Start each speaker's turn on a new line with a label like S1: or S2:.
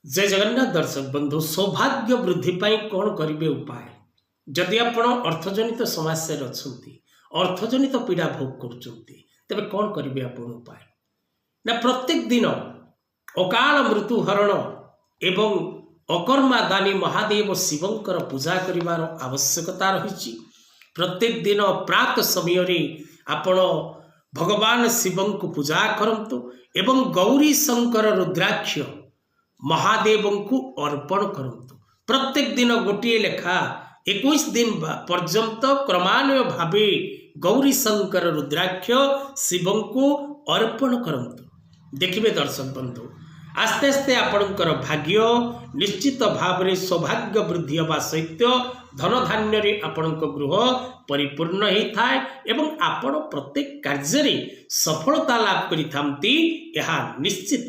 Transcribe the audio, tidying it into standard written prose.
S1: जय जगन्नाथ दर्शक बंधु सौभाग्य वृद्धि पाई कौन करेंगे उपाय जदि आप अर्थजनित समस्या अच्छा अर्थजनित पीड़ा भोग कर कौन करेंगे आप उपाय ना प्रत्येक दिन अकाल मृत्यु हरण एवं अकर्मा दानी महादेव शिवंकर पूजा करिवार आवश्यकता रही। प्रत्येक दिन प्रात समय आपण भगवान शिवं को पूजा करंतु एवं गौरी शंकर रुद्राक्ष महादेव को अर्पण करंतु। प्रत्येक दिन गोटे लेखा 21 दिन पर्यंत क्रमान्वय भावे गौरी शंकर रुद्राक्ष शिवं को अर्पण करंतु। देखिए दर्शक बंधु आस्ते आस्ते आपणकर भाग्य निश्चित भाव में सौभाग्य वृद्धि होगा सहित धन धान्य आपणक गृह परिपूर्ण होता है एवं आपण प्रत्येक कार्य सफलता लाभ करिथांती यह निश्चित।